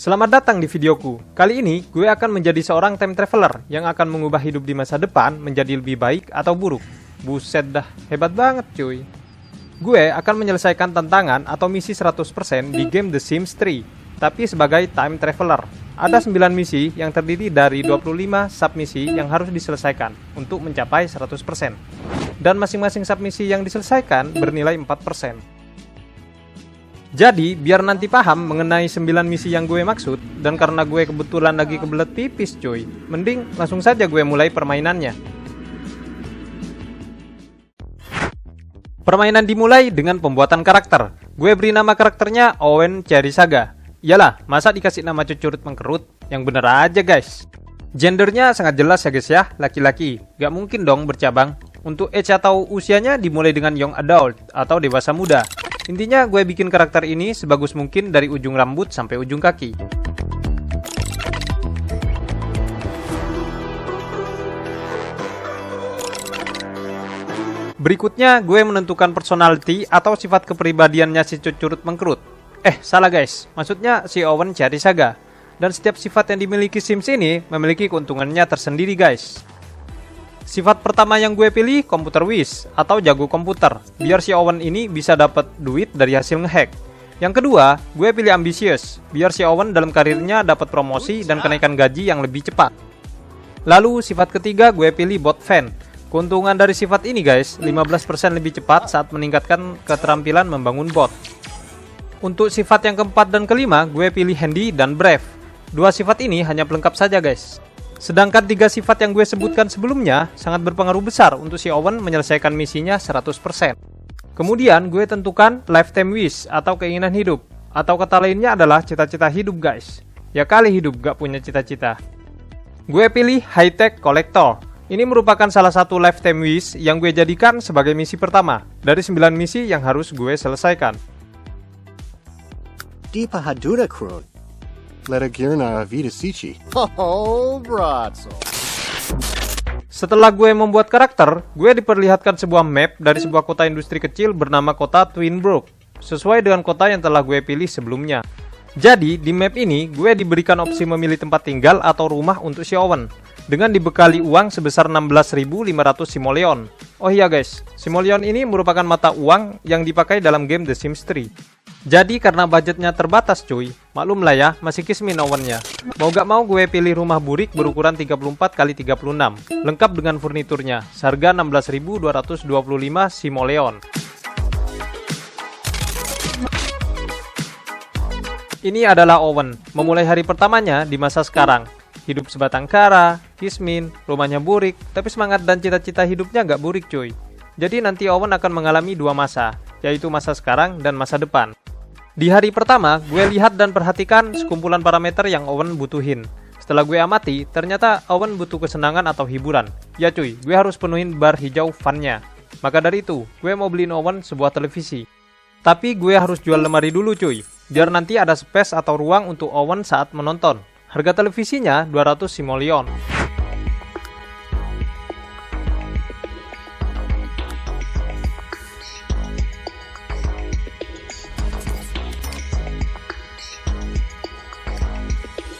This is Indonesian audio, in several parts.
Selamat datang di videoku. Kali ini gue akan menjadi seorang time traveler yang akan mengubah hidup di masa depan menjadi lebih baik atau buruk. Buset dah, hebat banget cuy. Gue akan menyelesaikan tantangan atau misi 100% di game The Sims 3, tapi sebagai time traveler. Ada 9 misi yang terdiri dari 25 submisi yang harus diselesaikan untuk mencapai 100%. Dan masing-masing submisi yang diselesaikan bernilai 4%. Jadi, biar nanti paham mengenai 9 misi yang gue maksud, dan karena gue kebetulan lagi kebelet pipis cuy, mending langsung saja gue mulai permainannya. Permainan dimulai dengan pembuatan karakter. Gue beri nama karakternya Owen Cherry Saga. Iyalah, masa dikasih nama cucurut mengkerut? Yang bener aja guys. Gendernya sangat jelas ya guys ya, laki-laki. Gak mungkin dong bercabang. Untuk age atau usianya dimulai dengan young adult atau dewasa muda. Intinya gue bikin karakter ini sebagus mungkin dari ujung rambut sampai ujung kaki. Berikutnya gue menentukan personality atau sifat kepribadiannya si cucurut mengkerut. Salah guys, maksudnya si Owen Cherry Saga. Dan setiap sifat yang dimiliki Sims ini memiliki keuntungannya tersendiri guys. Sifat pertama yang gue pilih komputer whiz atau jago komputer, biar si Owen ini bisa dapat duit dari hasil ngehack. Yang kedua, gue pilih ambisius, biar si Owen dalam karirnya dapat promosi dan kenaikan gaji yang lebih cepat. Lalu sifat ketiga gue pilih bot fan. Keuntungan dari sifat ini guys, 15% lebih cepat saat meningkatkan keterampilan membangun bot. Untuk sifat yang keempat dan kelima, gue pilih handy dan brave. Dua sifat ini hanya pelengkap saja guys. Sedangkan 3 sifat yang gue sebutkan sebelumnya sangat berpengaruh besar untuk si Owen menyelesaikan misinya 100%. Kemudian gue tentukan lifetime wish atau keinginan hidup. Atau kata lainnya adalah cita-cita hidup guys. Ya kali hidup gak punya cita-cita. Gue pilih high tech collector. Ini merupakan salah satu lifetime wish yang gue jadikan sebagai misi pertama dari 9 misi yang harus gue selesaikan. Di Pahadura Krun. Leragirna Vidasici. Oh, brazzo. Setelah gue membuat karakter, gue diperlihatkan sebuah map dari sebuah kota industri kecil bernama kota Twinbrook, sesuai dengan kota yang telah gue pilih sebelumnya. Jadi, di map ini, gue diberikan opsi memilih tempat tinggal atau rumah untuk si Owen, dengan dibekali uang sebesar 16.500 simoleon. Oh iya guys, simoleon ini merupakan mata uang yang dipakai dalam game The Sims 3. Jadi karena budgetnya terbatas cuy, maklum lah ya, masih kismin Owennya. Mau gak mau gue pilih rumah burik berukuran 34x36, lengkap dengan furniturnya, seharga 16.225 simoleon. Ini adalah Owen, memulai hari pertamanya di masa sekarang. Hidup sebatang kara, kismin, rumahnya burik, tapi semangat dan cita-cita hidupnya gak burik cuy. Jadi nanti Owen akan mengalami 2 masa, yaitu masa sekarang dan masa depan. Di hari pertama, gue lihat dan perhatikan sekumpulan parameter yang Owen butuhin. Setelah gue amati, ternyata Owen butuh kesenangan atau hiburan. Ya cuy, gue harus penuhin bar hijau fun-nya. Maka dari itu, gue mau beliin Owen sebuah televisi. Tapi gue harus jual lemari dulu cuy, biar nanti ada space atau ruang untuk Owen saat menonton. Harga televisinya 200 simoleon.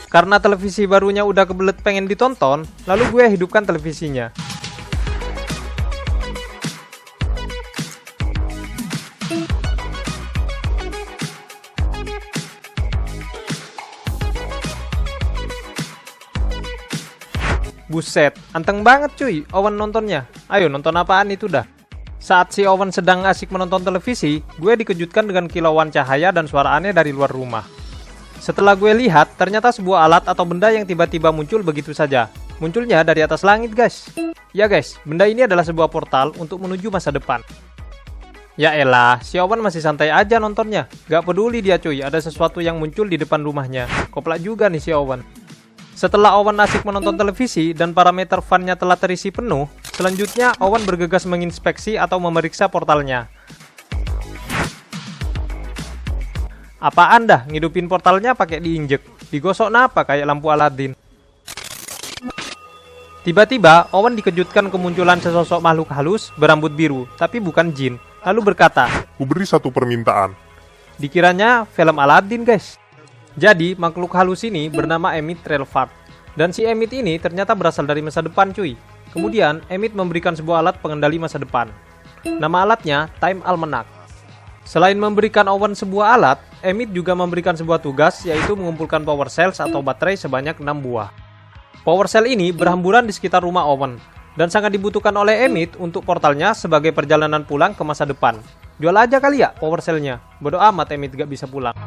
Karena televisi barunya udah kebelet pengen ditonton, lalu gue hidupkan televisinya. Buset, anteng banget cuy Owen nontonnya. Ayo nonton apaan itu dah. Saat si Owen sedang asik menonton televisi, gue dikejutkan dengan kilauan cahaya dan suara aneh dari luar rumah. Setelah gue lihat, ternyata sebuah alat atau benda yang tiba-tiba muncul begitu saja. Munculnya dari atas langit guys. Ya guys, benda ini adalah sebuah portal untuk menuju masa depan. Ya elah, si Owen masih santai aja nontonnya. Gak peduli dia cuy, ada sesuatu yang muncul di depan rumahnya. Koplak juga nih si Owen. Setelah Owen asik menonton televisi dan parameter fun-nya telah terisi penuh, selanjutnya Owen bergegas menginspeksi atau memeriksa portalnya. Apaan dah, ngidupin portalnya pakai diinjek. Digosok napa kayak lampu Aladin. Tiba-tiba, Owen dikejutkan kemunculan sesosok makhluk halus berambut biru, tapi bukan jin. Lalu berkata, Ku beri satu permintaan. Dikiranya film Aladin guys. Jadi, makhluk halus ini bernama Emmett Relford. Dan si Emmett ini ternyata berasal dari masa depan cuy. Kemudian, Emmett memberikan sebuah alat pengendali masa depan. Nama alatnya Time Almanac. Selain memberikan Owen sebuah alat, Emmett juga memberikan sebuah tugas, yaitu mengumpulkan power cells atau baterai sebanyak 6 buah. Power cell ini berhamburan di sekitar rumah Owen, dan sangat dibutuhkan oleh Emmett untuk portalnya sebagai perjalanan pulang ke masa depan. Jual aja kali ya power cell-nya. Bodoh amat Emmett gak bisa pulang.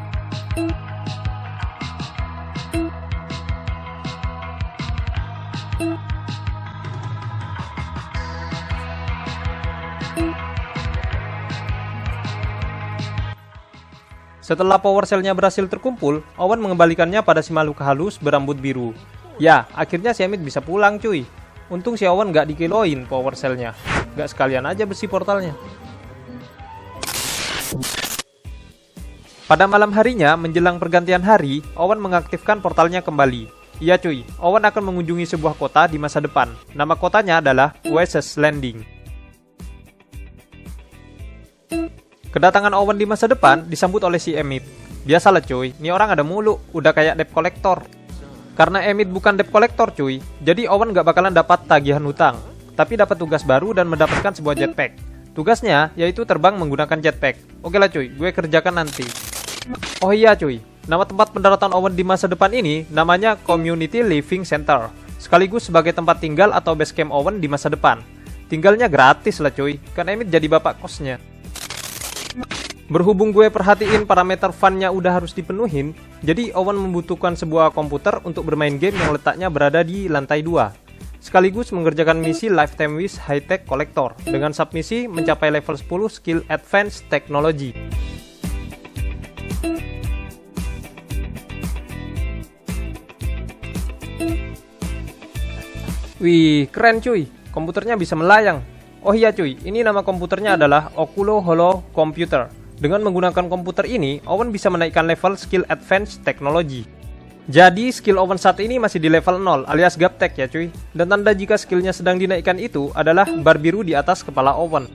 Setelah power cell-nya berhasil terkumpul, Owen mengembalikannya pada si makhluk halus berambut biru. Ya, akhirnya si Emmett bisa pulang cuy. Untung si Owen gak dikiloin power cell-nya. Gak sekalian aja besi portalnya. Pada malam harinya, menjelang pergantian hari, Owen mengaktifkan portalnya kembali. Iya cuy, Owen akan mengunjungi sebuah kota di masa depan. Nama kotanya adalah Oasis Landing. Kedatangan Owen di masa depan disambut oleh si Emmett. Biasalah cuy, ini orang ada mulu, udah kayak debt collector. Karena Emmett bukan debt collector cuy, jadi Owen gak bakalan dapat tagihan hutang. Tapi dapat tugas baru dan mendapatkan sebuah jetpack. Tugasnya yaitu terbang menggunakan jetpack. Oke lah cuy, gue kerjakan nanti. Oh iya cuy, nama tempat pendaratan Owen di masa depan ini namanya Community Living Center. Sekaligus sebagai tempat tinggal atau base camp Owen di masa depan. Tinggalnya gratis lah cuy, kan Emmett jadi bapak kosnya. Berhubung gue perhatiin parameter fun-nya udah harus dipenuhin, jadi Owen membutuhkan sebuah komputer untuk bermain game yang letaknya berada di lantai 2. Sekaligus mengerjakan misi Lifetime Wish High Tech Collector dengan submisi mencapai level 10 Skill Advanced Technology. Wih, keren cuy, komputernya bisa melayang. Oh iya cuy, ini nama komputernya adalah Oculo Holo Computer. Dengan menggunakan komputer ini, Owen bisa menaikkan level skill advanced technology. Jadi, skill Owen saat ini masih di level 0 alias gaptek ya cuy. Dan tanda jika skillnya sedang dinaikkan itu adalah bar biru di atas kepala Owen.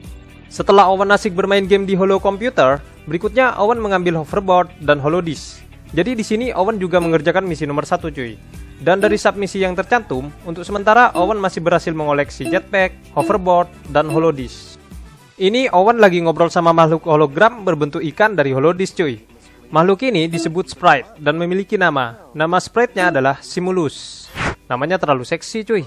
Setelah Owen asik bermain game di Holo Computer, berikutnya Owen mengambil hoverboard dan holodisk. Jadi di sini Owen juga mengerjakan misi nomor 1 cuy. Dan dari submisi yang tercantum, untuk sementara Owen masih berhasil mengoleksi jetpack, hoverboard, dan holodisk. Ini Owen lagi ngobrol sama makhluk hologram berbentuk ikan dari holodisk cuy. Makhluk ini disebut Sprite dan memiliki nama. Nama Sprite-nya adalah Simulus. Namanya terlalu seksi cuy.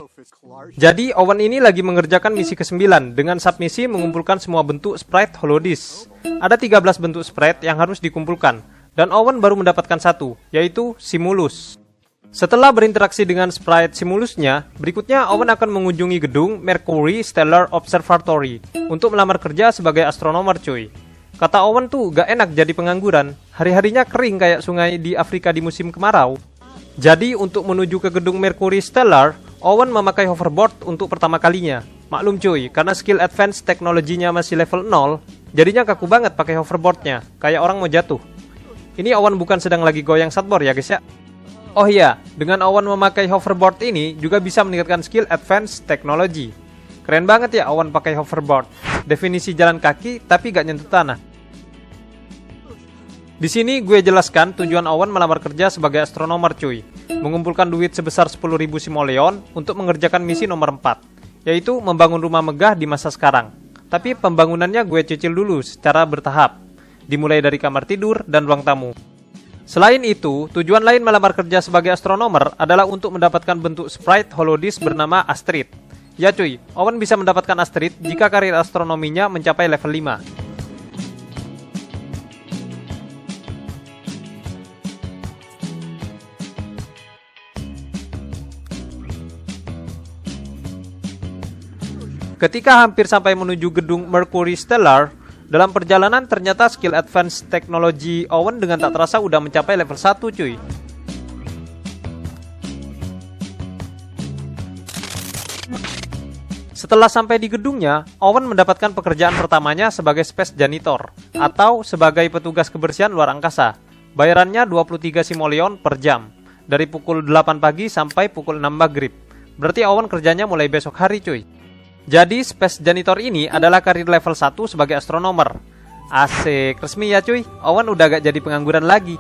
Jadi Owen ini lagi mengerjakan misi ke-9 dengan submisi mengumpulkan semua bentuk Sprite holodisk. Ada 13 bentuk Sprite yang harus dikumpulkan. Dan Owen baru mendapatkan satu, yaitu Simulus. Setelah berinteraksi dengan sprite Simulusnya, berikutnya Owen akan mengunjungi gedung Mercury Stellar Observatory untuk melamar kerja sebagai astronomer cuy. Kata Owen tuh gak enak jadi pengangguran, hari-harinya kering kayak sungai di Afrika di musim kemarau. Jadi untuk menuju ke gedung Mercury Stellar, Owen memakai hoverboard untuk pertama kalinya. Maklum cuy, karena skill advance teknologinya masih level 0, jadinya kaku banget pakai hoverboardnya, kayak orang mau jatuh. Ini Owen bukan sedang lagi goyang skateboard ya guys ya. Oh iya, dengan Owen memakai hoverboard ini juga bisa meningkatkan skill advance technology. Keren banget ya Owen pakai hoverboard. Definisi jalan kaki tapi gak nyentuh tanah. Di sini gue jelaskan tujuan Owen melamar kerja sebagai astronomer cuy. Mengumpulkan duit sebesar 10.000 simoleon untuk mengerjakan misi nomor 4, yaitu membangun rumah megah di masa sekarang. Tapi pembangunannya gue cicil dulu secara bertahap. Dimulai dari kamar tidur dan ruang tamu. Selain itu, tujuan lain melamar kerja sebagai astronomer adalah untuk mendapatkan bentuk sprite holodisk bernama Astrid. Ya cuy, Owen bisa mendapatkan Astrid jika karir astronominya mencapai level 5. Ketika hampir sampai menuju gedung Mercury Stellar, dalam perjalanan ternyata skill advance teknologi Owen dengan tak terasa udah mencapai level 1 cuy. Setelah sampai di gedungnya, Owen mendapatkan pekerjaan pertamanya sebagai space janitor atau sebagai petugas kebersihan luar angkasa. Bayarannya 23 simoleon per jam, dari pukul 8 pagi sampai pukul 6 maghrib. Berarti Owen kerjanya mulai besok hari cuy. Jadi space janitor ini adalah karir level 1 sebagai astronomer. Asik, resmi ya cuy, Owen udah gak jadi pengangguran lagi.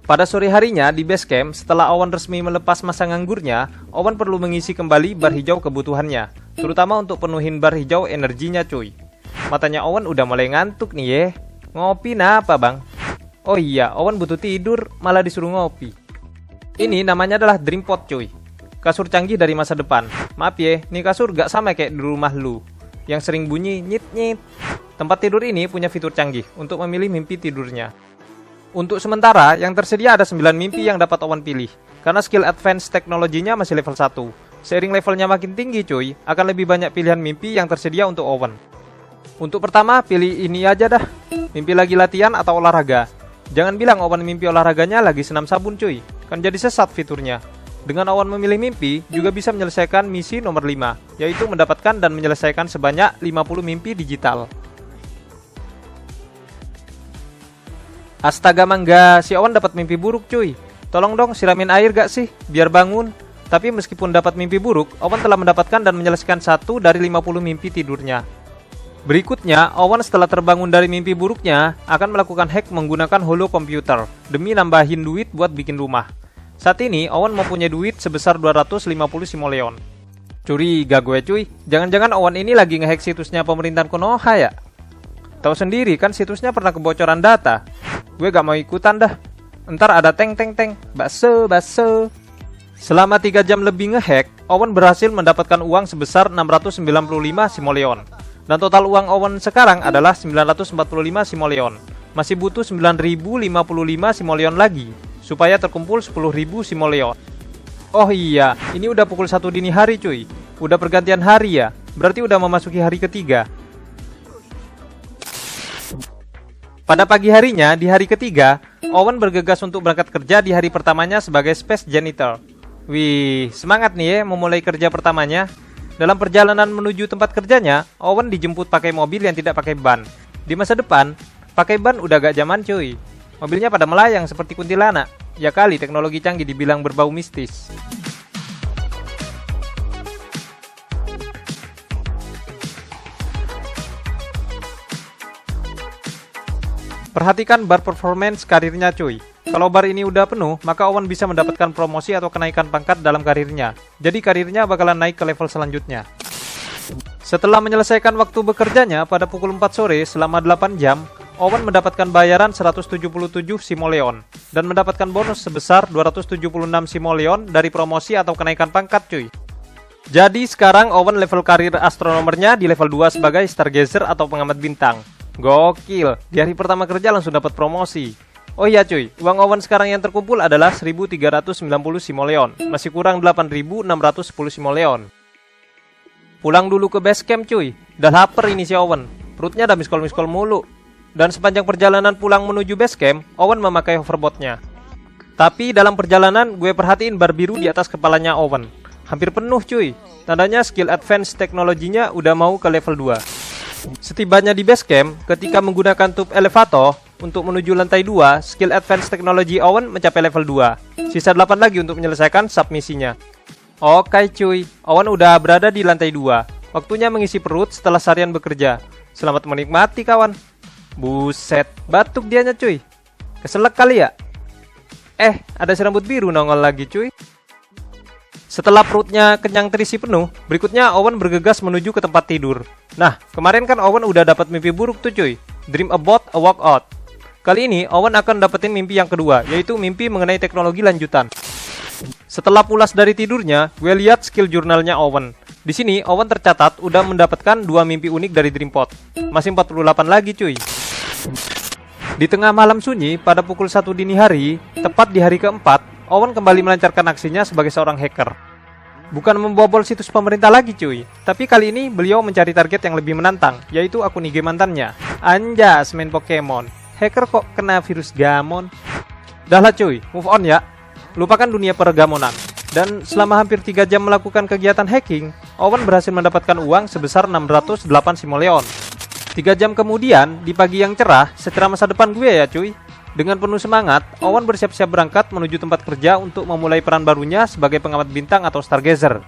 Pada sore harinya di base camp, setelah Owen resmi melepas masa nganggurnya, Owen perlu mengisi kembali bar hijau kebutuhannya, terutama untuk penuhin bar hijau energinya cuy. Matanya Owen udah mulai ngantuk nih ya. Ngopi napa bang? Oh iya, Owen butuh tidur, malah disuruh ngopi. Ini namanya adalah Dreampod cuy. Kasur canggih dari masa depan. Maaf ya, nih kasur gak sama kayak di rumah lu, yang sering bunyi nyit-nyit. Tempat tidur ini punya fitur canggih untuk memilih mimpi tidurnya. Untuk sementara, yang tersedia ada 9 mimpi yang dapat Owen pilih, karena skill advance teknologinya masih level 1. Seiring levelnya makin tinggi cuy, akan lebih banyak pilihan mimpi yang tersedia untuk Owen. Untuk pertama, pilih ini aja dah. Mimpi lagi latihan atau olahraga. Jangan bilang Owen mimpi olahraganya lagi senam sabun cuy, kan jadi sesat fiturnya. Dengan Owen memilih mimpi, juga bisa menyelesaikan misi nomor 5, yaitu mendapatkan dan menyelesaikan sebanyak 50 mimpi digital. Astaga mangga, si Owen dapat mimpi buruk cuy. Tolong dong siramin air gak sih, biar bangun. Tapi meskipun dapat mimpi buruk, Owen telah mendapatkan dan menyelesaikan 1 dari 50 mimpi tidurnya. Berikutnya, Owen setelah terbangun dari mimpi buruknya, akan melakukan hack menggunakan holo komputer, demi nambahin duit buat bikin rumah. Saat ini, Owen mempunyai duit sebesar 250 simoleon. Curiga gue cuy, jangan-jangan Owen ini lagi ngehack situsnya pemerintahan Konoha ya? Tahu sendiri kan situsnya pernah kebocoran data. Gue gak mau ikutan dah. Ntar ada teng, bakso. Selama 3 jam lebih ngehack, Owen berhasil mendapatkan uang sebesar 695 simoleon. Dan total uang Owen sekarang adalah 945 simoleon. Masih butuh 9055 simoleon lagi, supaya terkumpul 10.000 simoleon. Oh iya, ini udah pukul 1 dini hari cuy. Udah pergantian hari ya, berarti udah memasuki hari ketiga. Pada pagi harinya, di hari ketiga, Owen bergegas untuk berangkat kerja di hari pertamanya sebagai Space Janitor. Wih, semangat nih ya memulai kerja pertamanya. Dalam perjalanan menuju tempat kerjanya, Owen dijemput pakai mobil yang tidak pakai ban. Di masa depan, pakai ban udah gak zaman cuy. Mobilnya pada melayang seperti kuntilanak. Ya kali teknologi canggih dibilang berbau mistis. Perhatikan bar performance karirnya cuy. Kalau bar ini udah penuh, maka Owen bisa mendapatkan promosi atau kenaikan pangkat dalam karirnya. Jadi karirnya bakalan naik ke level selanjutnya. Setelah menyelesaikan waktu bekerjanya pada pukul 4 sore selama 8 jam, Owen mendapatkan bayaran 177 simoleon dan mendapatkan bonus sebesar 276 simoleon dari promosi atau kenaikan pangkat cuy. Jadi sekarang Owen level karir astronomernya di level 2 sebagai stargazer atau pengamat bintang. Gokil, di hari pertama kerja langsung dapat promosi. Oh iya cuy, uang Owen sekarang yang terkumpul adalah 1390 simoleon. Masih kurang 8610 simoleon. Pulang dulu ke base camp cuy. Udah lapar ini si Owen. Perutnya udah miskol-miskol mulu. Dan sepanjang perjalanan pulang menuju base camp, Owen memakai hoverboardnya. Tapi dalam perjalanan gue perhatiin bar biru di atas kepalanya Owen. Hampir penuh cuy. Tandanya skill advance teknologinya udah mau ke level 2. Setibanya di base camp, ketika menggunakan tube elevator untuk menuju lantai 2, skill advance teknologi Owen mencapai level 2. Sisa 8 lagi untuk menyelesaikan submisinya. Oke cuy, Owen udah berada di lantai 2. Waktunya mengisi perut setelah seharian bekerja. Selamat menikmati kawan. Buset, batuk dianya cuy. Keselak kali ya? Ada si rambut biru nongol lagi cuy. Setelah perutnya kenyang terisi penuh, berikutnya Owen bergegas menuju ke tempat tidur. Nah, kemarin kan Owen udah dapat mimpi buruk tuh cuy. Dream about a walkout. Kali ini Owen akan dapetin mimpi yang kedua, yaitu mimpi mengenai teknologi lanjutan. Setelah pulas dari tidurnya, gue lihat skill jurnalnya Owen. Di sini Owen tercatat udah mendapatkan 2 mimpi unik dari Dreampod. Masih 48 lagi cuy. Di tengah malam sunyi, pada pukul 1 dini hari, tepat di hari keempat, Owen kembali melancarkan aksinya sebagai seorang hacker. Bukan membobol situs pemerintah lagi cuy, tapi kali ini beliau mencari target yang lebih menantang, yaitu akun IG mantannya. Anjas main Pokemon, hacker kok kena virus gamon. Dah lah cuy, move on ya. Lupakan dunia pergamonan. Dan selama hampir 3 jam melakukan kegiatan hacking, Owen berhasil mendapatkan uang sebesar 608 simoleon. 3 jam kemudian, di pagi yang cerah, secerah masa depan gue ya cuy. Dengan penuh semangat, Owen bersiap-siap berangkat menuju tempat kerja untuk memulai peran barunya sebagai pengamat bintang atau stargazer.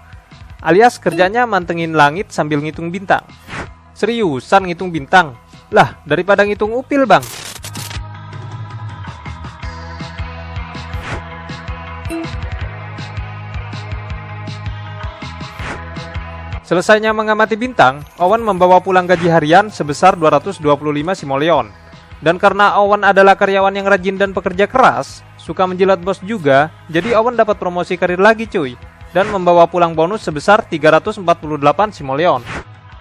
Alias kerjanya mantengin langit sambil ngitung bintang. Seriusan ngitung bintang? Lah, daripada ngitung upil bang. Selesainya mengamati bintang, Owen membawa pulang gaji harian sebesar 225 simoleon. Dan karena Owen adalah karyawan yang rajin dan pekerja keras, suka menjilat bos juga, jadi Owen dapat promosi karir lagi cuy. Dan membawa pulang bonus sebesar 348 simoleon.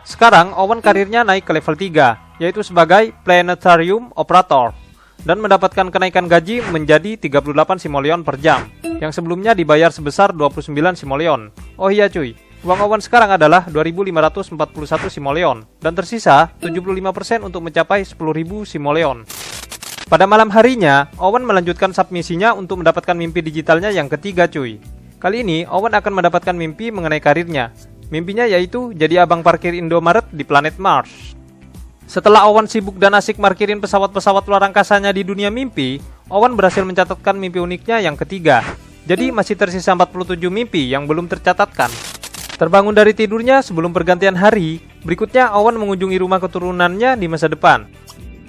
Sekarang Owen karirnya naik ke level 3, yaitu sebagai Planetarium Operator. Dan mendapatkan kenaikan gaji menjadi 38 simoleon per jam, yang sebelumnya dibayar sebesar 29 simoleon. Oh iya cuy, uang Owen sekarang adalah 2.541 simoleon, dan tersisa 75% untuk mencapai 10.000 simoleon. Pada malam harinya, Owen melanjutkan submisinya untuk mendapatkan mimpi digitalnya yang ketiga cuy. Kali ini, Owen akan mendapatkan mimpi mengenai karirnya. Mimpinya yaitu jadi abang parkir Indomaret di planet Mars. Setelah Owen sibuk dan asik markirin pesawat-pesawat luar angkasanya di dunia mimpi, Owen berhasil mencatatkan mimpi uniknya yang ketiga. Jadi masih tersisa 47 mimpi yang belum tercatatkan. Terbangun dari tidurnya sebelum pergantian hari, berikutnya Owen mengunjungi rumah keturunannya di masa depan.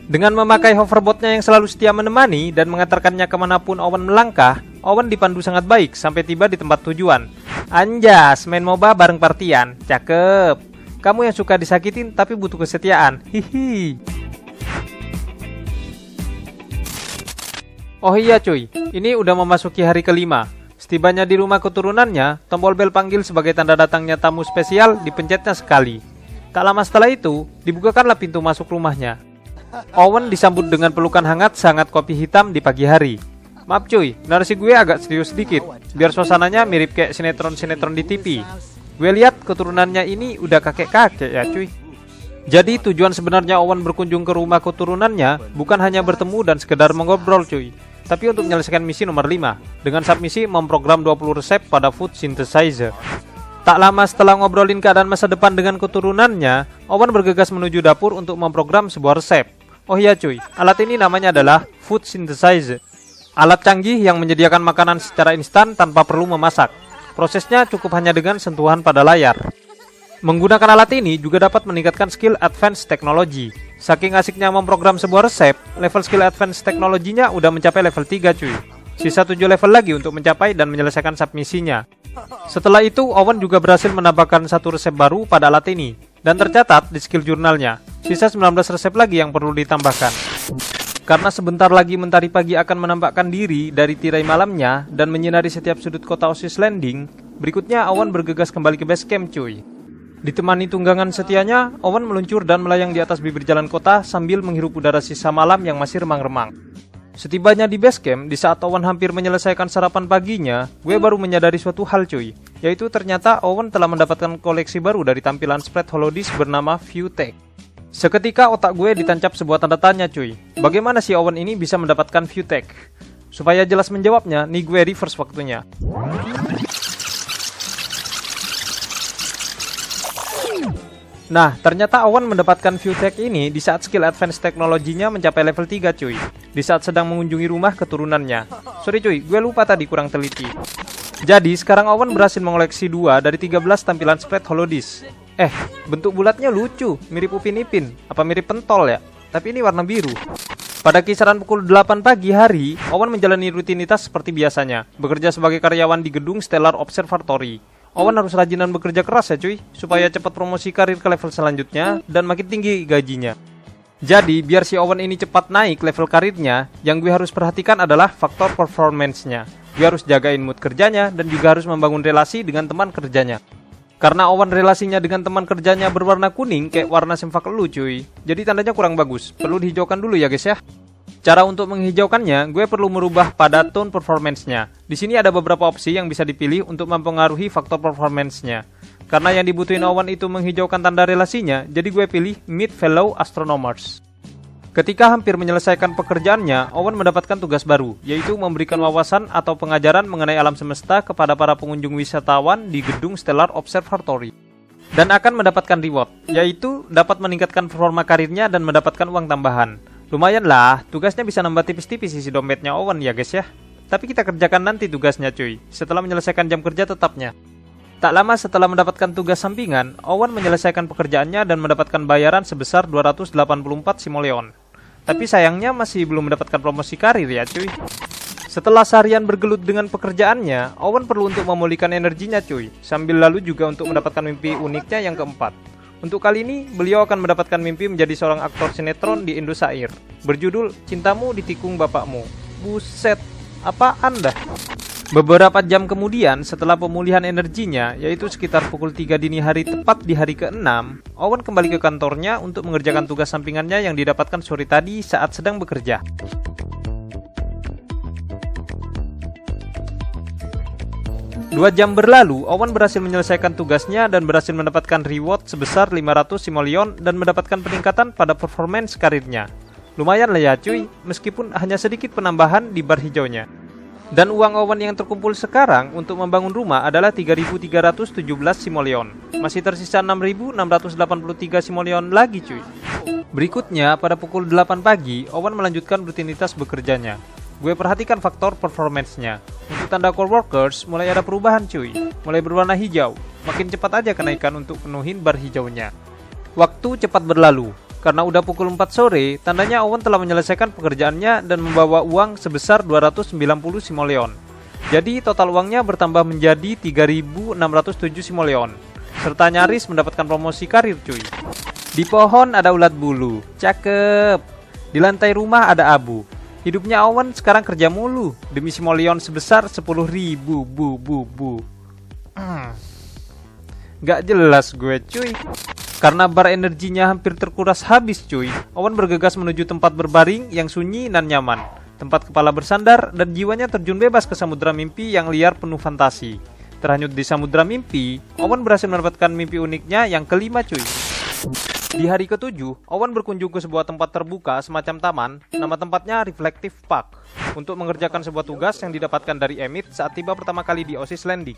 Dengan memakai hoverboardnya yang selalu setia menemani dan mengantarkannya kemanapun Owen melangkah, Owen dipandu sangat baik sampai tiba di tempat tujuan. Anjas, main MOBA bareng partian, cakep. Kamu yang suka disakitin tapi butuh kesetiaan, hihi. Oh iya cuy, ini udah memasuki hari kelima. Setibanya di rumah keturunannya, tombol bel panggil sebagai tanda datangnya tamu spesial dipencetnya sekali. Tak lama setelah itu, dibukakanlah pintu masuk rumahnya. Owen disambut dengan pelukan hangat sangat kopi hitam di pagi hari. Maaf cuy, narasi gue agak serius sedikit, biar suasananya mirip kayak sinetron-sinetron di TV. Gue lihat keturunannya ini udah kakek-kakek ya cuy. Jadi tujuan sebenarnya Owen berkunjung ke rumah keturunannya bukan hanya bertemu dan sekedar mengobrol cuy, tapi untuk menyelesaikan misi nomor 5 dengan submisi memprogram 20 resep pada food synthesizer. Tak lama setelah ngobrolin keadaan masa depan dengan keturunannya, Owen bergegas menuju dapur untuk memprogram sebuah resep. Oh iya cuy, alat ini namanya adalah food synthesizer. Alat canggih yang menyediakan makanan secara instan tanpa perlu memasak. Prosesnya cukup hanya dengan sentuhan pada layar. Menggunakan alat ini juga dapat meningkatkan skill advance teknologi. Saking asiknya memprogram sebuah resep, level skill advance teknologinya udah mencapai level 3 cuy. Sisa 7 level lagi untuk mencapai dan menyelesaikan submisinya. Setelah itu, Owen juga berhasil menambahkan satu resep baru pada alat ini. Dan tercatat di skill jurnalnya, sisa 19 resep lagi yang perlu ditambahkan. Karena sebentar lagi mentari pagi akan menampakkan diri dari tirai malamnya dan menyinari setiap sudut kota Oasis Landing, berikutnya Owen bergegas kembali ke base camp cuy. Ditemani tunggangan setianya, Owen meluncur dan melayang di atas bibir jalan kota sambil menghirup udara sisa malam yang masih remang-remang. Setibanya di base camp, di saat Owen hampir menyelesaikan sarapan paginya, gue baru menyadari suatu hal cuy, yaitu ternyata Owen telah mendapatkan koleksi baru dari tampilan spread holodisk bernama ViewTech. Seketika otak gue ditancap sebuah tanda tanya cuy. Bagaimana si Owen ini bisa mendapatkan ViewTech? Supaya jelas menjawabnya, nih gue reverse waktunya. Nah, ternyata Owen mendapatkan ViewTech ini di saat skill advance teknologinya mencapai level 3 cuy. Di saat sedang mengunjungi rumah keturunannya. Sorry cuy, gue lupa tadi kurang teliti. Jadi, sekarang Owen berhasil mengoleksi 2 dari 13 tampilan spread holodisk. Bentuk bulatnya lucu, mirip Upin Ipin. Apa mirip pentol ya? Tapi ini warna biru. Pada kisaran pukul 8 pagi hari, Owen menjalani rutinitas seperti biasanya, bekerja sebagai karyawan di gedung Stellar Observatory. Owen harus rajinan bekerja keras ya cuy, supaya cepat promosi karir ke level selanjutnya dan makin tinggi gajinya. Jadi, biar si Owen ini cepat naik level karirnya, yang gue harus perhatikan adalah faktor performance-nya. Gue harus jagain mood kerjanya dan juga harus membangun relasi dengan teman kerjanya. Karena Owen relasinya dengan teman kerjanya berwarna kuning kayak warna sempak elu cuy. Jadi tandanya kurang bagus, perlu dihijaukan dulu ya guys ya. Cara untuk menghijaukannya, gue perlu merubah pada tone performance-nya. Di sini ada beberapa opsi yang bisa dipilih untuk mempengaruhi faktor performance-nya. Karena yang dibutuhin Owen itu menghijaukan tanda relasinya, jadi gue pilih Meet Fellow Astronomers. Ketika hampir menyelesaikan pekerjaannya, Owen mendapatkan tugas baru, yaitu memberikan wawasan atau pengajaran mengenai alam semesta kepada para pengunjung wisatawan di gedung Stellar Observatory. Dan akan mendapatkan reward, yaitu dapat meningkatkan performa karirnya dan mendapatkan uang tambahan. Lumayan lah, tugasnya bisa nambah tipis-tipis isi dompetnya Owen ya guys ya. Tapi kita kerjakan nanti tugasnya cuy, setelah menyelesaikan jam kerja tetapnya. Tak lama setelah mendapatkan tugas sampingan, Owen menyelesaikan pekerjaannya dan mendapatkan bayaran sebesar 284 simoleon. Tapi sayangnya masih belum mendapatkan promosi karir ya cuy. Setelah seharian bergelut dengan pekerjaannya, Owen perlu untuk memulihkan energinya cuy, sambil lalu juga untuk mendapatkan mimpi uniknya yang keempat. Untuk kali ini, beliau akan mendapatkan mimpi menjadi seorang aktor sinetron di Indosiar, berjudul Cintamu Ditikung Bapakmu. Buset, apaan dah? Beberapa jam kemudian, setelah pemulihan energinya, yaitu sekitar pukul 3 dini hari tepat di hari ke-6, Owen kembali ke kantornya untuk mengerjakan tugas sampingannya yang didapatkan sore tadi saat sedang bekerja. 2 jam berlalu, Owen berhasil menyelesaikan tugasnya dan berhasil mendapatkan reward sebesar 500 simoleon dan mendapatkan peningkatan pada performance karirnya. Lumayan lah ya cuy, meskipun hanya sedikit penambahan di bar hijaunya. Dan uang Owen yang terkumpul sekarang untuk membangun rumah adalah 3.317 simoleon. Masih tersisa 6.683 simoleon lagi cuy. Berikutnya, pada pukul 8 pagi, Owen melanjutkan rutinitas bekerjanya. Gue perhatikan faktor performance-nya. Untuk tanda core workers mulai ada perubahan cuy, mulai berwarna hijau. Makin cepat aja kenaikan untuk penuhin bar hijaunya. Waktu cepat berlalu. Karena udah pukul 4 sore, tandanya Owen telah menyelesaikan pekerjaannya dan membawa uang sebesar 290 simoleon. Jadi total uangnya bertambah menjadi 3.607 simoleon. Serta nyaris mendapatkan promosi karir cuy. Di pohon ada ulat bulu, cakep. Di lantai rumah ada abu. Hidupnya Owen sekarang kerja mulu demi simoleon sebesar 10.000 bu. Gak jelas gue cuy. Karena bar energinya hampir terkuras habis cuy, Owen bergegas menuju tempat berbaring yang sunyi dan nyaman. Tempat kepala bersandar dan jiwanya terjun bebas ke samudera mimpi yang liar penuh fantasi. Terhanyut di samudera mimpi, Owen berhasil mendapatkan mimpi uniknya yang kelima cuy. Di hari ke-7, Owen berkunjung ke sebuah tempat terbuka semacam taman, nama tempatnya Reflective Park, untuk mengerjakan sebuah tugas yang didapatkan dari Emmett saat tiba pertama kali di Oasis Landing.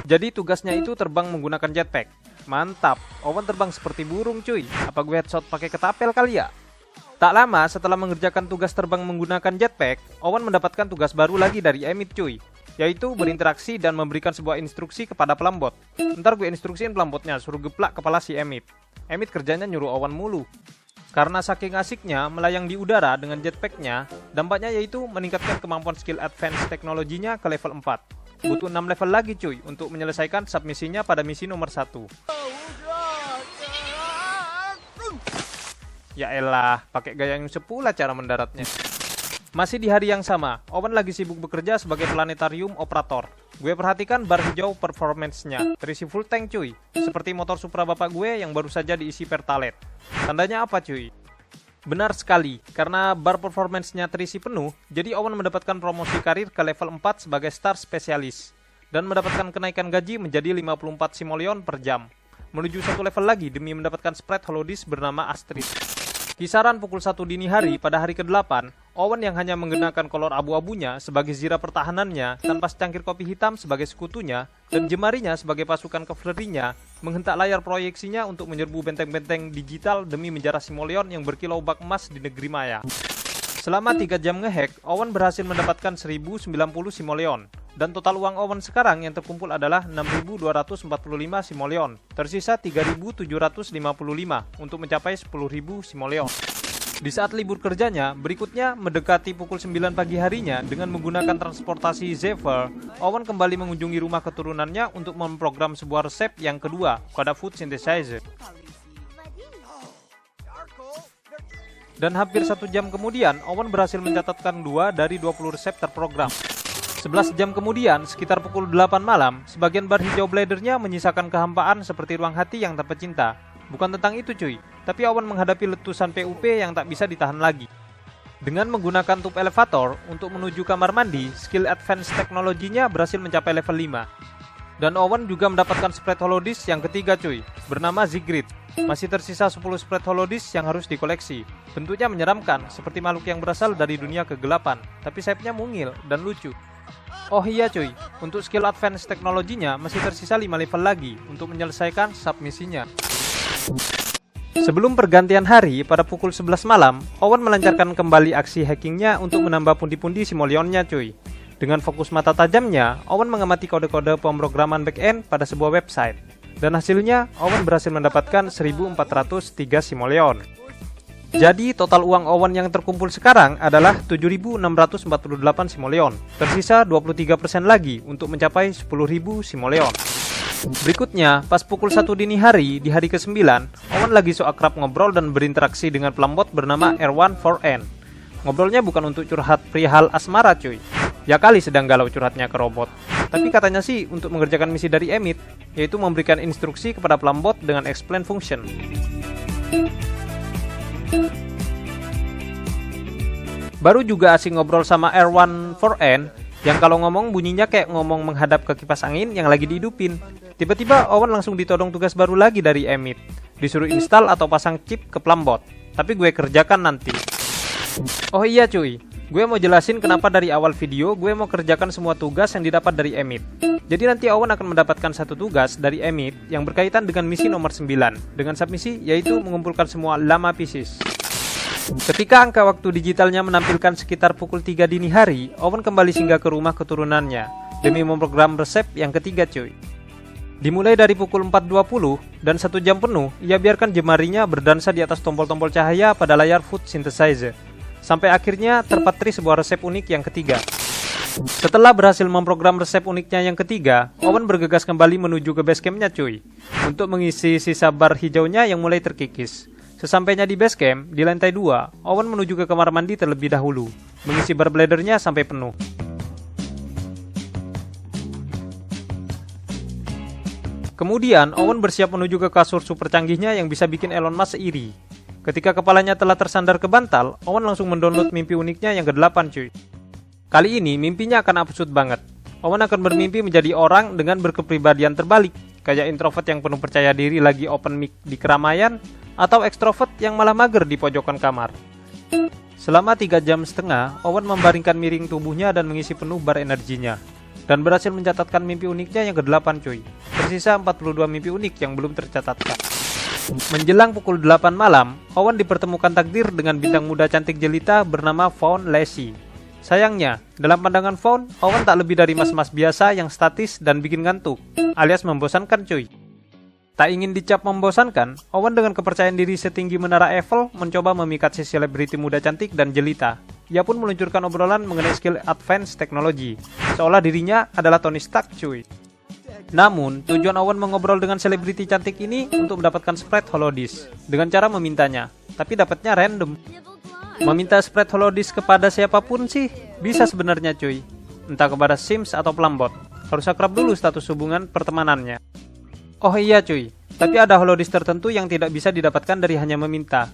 Jadi tugasnya itu terbang menggunakan jetpack. Mantap, Owen terbang seperti burung cuy. Apa gue headshot pakai ketapel kali ya? Tak lama setelah mengerjakan tugas terbang menggunakan jetpack, Owen mendapatkan tugas baru lagi dari Emmett cuy, yaitu berinteraksi dan memberikan sebuah instruksi kepada pelambot. Ntar gue instruksiin pelambotnya suruh geplak kepala si Emmett. Emmett kerjanya nyuruh Owen mulu. Karena saking asiknya melayang di udara dengan jetpacknya, dampaknya yaitu meningkatkan kemampuan skill advance teknologinya ke level 4. Butuh 6 level lagi cuy untuk menyelesaikan submisinya pada misi nomor 1. Ya elah, pakai gaya yang sepula cara mendaratnya. Masih di hari yang sama, Owen lagi sibuk bekerja sebagai planetarium operator. Gue perhatikan bar hijau performance-nya, terisi full tank cuy. Seperti motor Supra bapak gue yang baru saja diisi pertalite. Tandanya apa cuy? Benar sekali, karena bar performance-nya terisi penuh, jadi Owen mendapatkan promosi karir ke level 4 sebagai star spesialis. Dan mendapatkan kenaikan gaji menjadi 54 simoleon per jam. Menuju satu level lagi demi mendapatkan spread holodisk bernama Astrid. Kisaran pukul 1 dini hari pada hari ke-8, Owen yang hanya menggunakan kolor abu-abunya sebagai zira pertahanannya tanpa secangkir kopi hitam sebagai sekutunya dan jemarinya sebagai pasukan cavalry-nya menghentak layar proyeksinya untuk menyerbu benteng-benteng digital demi menjarah simoleon yang berkilau bak emas di negeri maya. Selama 3 jam ngehack, Owen berhasil mendapatkan 1090 simoleon. Dan total uang Owen sekarang yang terkumpul adalah 6.245 simoleon. Tersisa 3.755 untuk mencapai 10.000 simoleon. Di saat libur kerjanya, berikutnya mendekati pukul 9 pagi harinya dengan menggunakan transportasi Zephyr, Owen kembali mengunjungi rumah keturunannya untuk memprogram sebuah resep yang kedua pada food synthesizer. Dan hampir 1 jam kemudian, Owen berhasil mencatatkan 2 dari 20 resep terprogram. 11 jam kemudian, sekitar pukul 8 malam, sebagian bar hijau bladernya menyisakan kehampaan seperti ruang hati yang tak pecinta. Bukan tentang itu cuy, tapi Owen menghadapi letusan PUP yang tak bisa ditahan lagi. Dengan menggunakan tube elevator untuk menuju kamar mandi, skill advance teknologinya berhasil mencapai level 5. Dan Owen juga mendapatkan spread holodisk yang ketiga cuy, bernama Zigrid. Masih tersisa 10 spread holodisk yang harus dikoleksi. Bentuknya menyeramkan, seperti makhluk yang berasal dari dunia kegelapan, tapi sayapnya mungil dan lucu. Oh iya cuy, untuk skill advance teknologinya masih tersisa 5 level lagi untuk menyelesaikan submisinya. Sebelum pergantian hari pada pukul 11 malam, Owen melancarkan kembali aksi hackingnya untuk menambah pundi-pundi simoleonnya cuy. Dengan fokus mata tajamnya, Owen mengamati kode-kode pemrograman backend pada sebuah website. Dan hasilnya, Owen berhasil mendapatkan 1403 simoleon. Jadi total uang Owen yang terkumpul sekarang adalah 7.648 simoleon. Tersisa 23% lagi untuk mencapai 10.000 simoleon. Berikutnya, pas pukul 1 dini hari di hari ke-9, Owen lagi so akrab ngobrol dan berinteraksi dengan pelambot bernama R14N. Ngobrolnya bukan untuk curhat perihal asmara cuy. Ya kali sedang galau curhatnya ke robot. Tapi katanya sih untuk mengerjakan misi dari Emit, yaitu memberikan instruksi kepada pelambot dengan explain function. Baru juga asik ngobrol sama R14N yang kalau ngomong bunyinya kayak ngomong menghadap ke kipas angin yang lagi dihidupin. Tiba-tiba Owen langsung ditodong tugas baru lagi dari Emit. Disuruh install atau pasang chip ke pelambot. Tapi gue kerjakan nanti. Oh iya cuy, gue mau jelasin kenapa dari awal video gue mau kerjakan semua tugas yang didapat dari Emit. Jadi nanti Owen akan mendapatkan satu tugas dari Emit yang berkaitan dengan misi nomor 9 dengan submisi yaitu mengumpulkan semua llama pieces. Ketika angka waktu digitalnya menampilkan sekitar pukul 3 dini hari, Owen kembali singgah ke rumah keturunannya demi memprogram resep yang ketiga cuy. Dimulai dari pukul 4.20 dan 1 jam penuh, ia biarkan jemarinya berdansa di atas tombol-tombol cahaya pada layar food synthesizer. Sampai akhirnya terpatri sebuah resep unik yang ketiga. Setelah berhasil memprogram resep uniknya yang ketiga, Owen bergegas kembali menuju ke base campnya cuy, untuk mengisi sisa bar hijaunya yang mulai terkikis. Sesampainya di base camp, di lantai 2, Owen menuju ke kamar mandi terlebih dahulu, mengisi bar bladernya sampai penuh. Kemudian, Owen bersiap menuju ke kasur super canggihnya yang bisa bikin Elon Musk iri. Ketika kepalanya telah tersandar ke bantal, Owen langsung mendownload mimpi uniknya yang ke-8 cuy. Kali ini, mimpinya akan absurd banget. Owen akan bermimpi menjadi orang dengan berkepribadian terbalik, kayak introvert yang penuh percaya diri lagi open mic di keramaian, atau ekstrovert yang malah mager di pojokan kamar. Selama 3,5 jam, Owen membaringkan miring tubuhnya dan mengisi penuh bar energinya. Dan berhasil mencatatkan mimpi uniknya yang ke-8 cuy. Tersisa 42 mimpi unik yang belum tercatatkan. Menjelang pukul 8 malam, Owen dipertemukan takdir dengan bintang muda cantik jelita bernama Fawn Lacey. Sayangnya, dalam pandangan Fawn, Owen tak lebih dari mas-mas biasa yang statis dan bikin ngantuk, alias membosankan cuy. Tak ingin dicap membosankan, Owen dengan kepercayaan diri setinggi menara Eiffel mencoba memikat si selebriti muda cantik dan jelita. Ia pun meluncurkan obrolan mengenai skill advance teknologi, seolah dirinya adalah Tony Stark cuy. Namun, tujuan Owen mengobrol dengan selebriti cantik ini untuk mendapatkan sprite holodisk dengan cara memintanya, tapi dapatnya random. Meminta sprite holodisk kepada siapapun sih bisa sebenarnya cuy, entah kepada Sims atau pelambot. Harus akrab dulu status hubungan pertemanannya. Oh iya cuy, tapi ada holodisk tertentu yang tidak bisa didapatkan dari hanya meminta.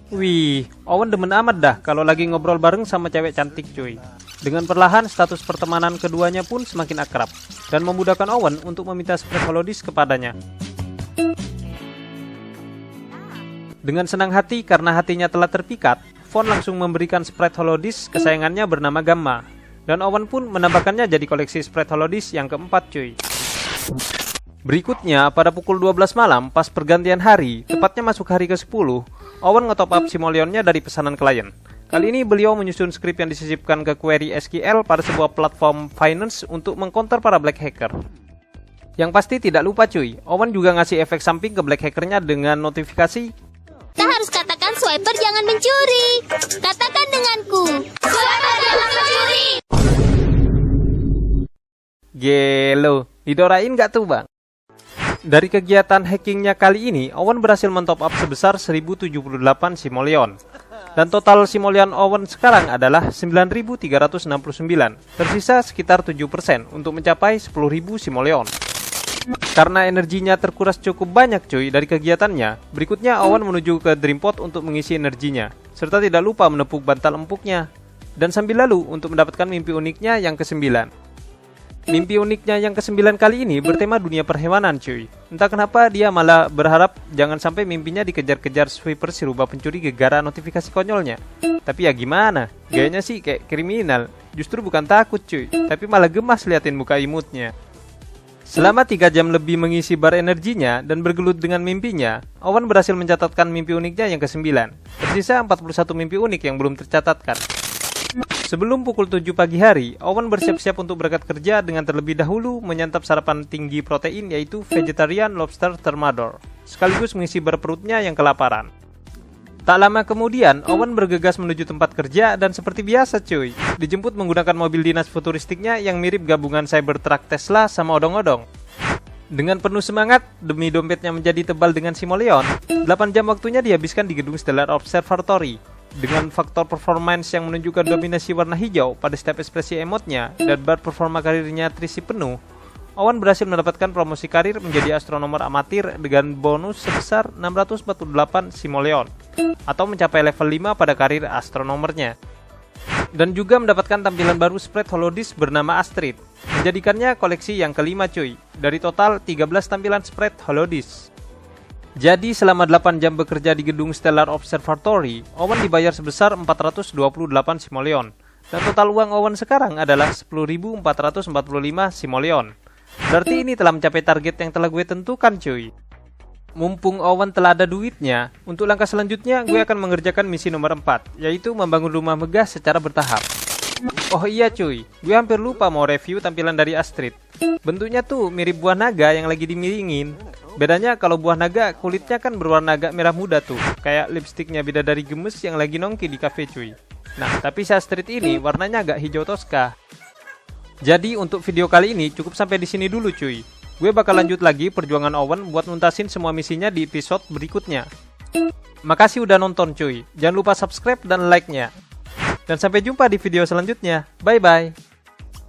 Wih, Owen demen amat dah kalau lagi ngobrol bareng sama cewek cantik cuy. Dengan perlahan status pertemanan keduanya pun semakin akrab dan memudahkan Owen untuk meminta sprite holodisk kepadanya. Dengan senang hati karena hatinya telah terpikat, Fawn langsung memberikan sprite holodisk kesayangannya bernama Gamma. Dan Owen pun menambahkannya jadi koleksi sprite holodisk yang keempat cuy. Berikutnya, pada pukul 12 malam, pas pergantian hari, tepatnya masuk hari ke-10, Owen nge-top up simoleonnya dari pesanan klien. Kali ini beliau menyusun skrip yang disisipkan ke query SQL pada sebuah platform finance untuk mengcounter para black hacker. Yang pasti tidak lupa cuy, Owen juga ngasih efek samping ke black hackernya dengan notifikasi. Kita harus katakan swiper jangan mencuri. Katakan denganku, swiper jangan mencuri. Gelo, didorain gak tuh bang? Dari kegiatan hackingnya kali ini, Owen berhasil mentop up sebesar 1078 simoleon. Dan total simoleon Owen sekarang adalah 9.369. Tersisa sekitar 7% untuk mencapai 10.000 simoleon. Karena energinya terkuras cukup banyak cuy dari kegiatannya, berikutnya Owen menuju ke Dreampod untuk mengisi energinya, serta tidak lupa menepuk bantal empuknya. Dan sambil lalu untuk mendapatkan mimpi uniknya yang ke-9. Mimpi uniknya yang ke-9 kali ini bertema dunia perhewanan cuy. Entah kenapa dia malah berharap jangan sampai mimpinya dikejar-kejar sweeper si rubah pencuri gegara notifikasi konyolnya. Tapi ya gimana, gayanya sih kayak kriminal. Justru bukan takut cuy, tapi malah gemas liatin muka imutnya. Selama 3 jam lebih mengisi bar energinya dan bergelut dengan mimpinya, Owen berhasil mencatatkan mimpi uniknya yang ke-9. Tersisa 41 mimpi unik yang belum tercatatkan. Sebelum pukul 7 pagi hari, Owen bersiap-siap untuk berangkat kerja dengan terlebih dahulu menyantap sarapan tinggi protein yaitu vegetarian lobster thermidor, sekaligus mengisi bar perutnya yang kelaparan. Tak lama kemudian, Owen bergegas menuju tempat kerja dan seperti biasa cuy, dijemput menggunakan mobil dinas futuristiknya yang mirip gabungan Cybertruck Tesla sama odong-odong. Dengan penuh semangat, demi dompetnya menjadi tebal dengan simoleon, 8 jam waktunya dihabiskan di gedung Stellar Observatory. Dengan faktor performance yang menunjukkan dominasi warna hijau pada setiap ekspresi emotnya dan bar performa karirnya terisi penuh, Owen berhasil mendapatkan promosi karir menjadi astronomer amatir dengan bonus sebesar 648 simoleon, atau mencapai level 5 pada karir astronomernya. Dan juga mendapatkan tampilan baru spread holodisk bernama Astrid, menjadikannya koleksi yang kelima cuy, dari total 13 tampilan spread holodisk. Jadi selama 8 jam bekerja di gedung Stellar Observatory, Owen dibayar sebesar 428 simoleon, dan total uang Owen sekarang adalah 10.445 simoleon. Berarti ini telah mencapai target yang telah gue tentukan cuy. Mumpung Owen telah ada duitnya, untuk langkah selanjutnya gue akan mengerjakan misi nomor 4, yaitu membangun rumah megah secara bertahap. Oh iya cuy, gue hampir lupa mau review tampilan dari Astrid. Bentuknya tuh mirip buah naga yang lagi dimiringin. Bedanya kalau buah naga kulitnya kan berwarna agak merah muda tuh, kayak lipstiknya bidadari gemes yang lagi nongki di cafe cuy. Nah, tapi si Astrid ini warnanya agak hijau toska. Jadi untuk video kali ini cukup sampai di sini dulu cuy. Gue bakal lanjut lagi perjuangan Owen buat nuntasin semua misinya di episode berikutnya. Makasih udah nonton cuy. Jangan lupa subscribe dan like-nya. Dan sampai jumpa di video selanjutnya. Bye-bye.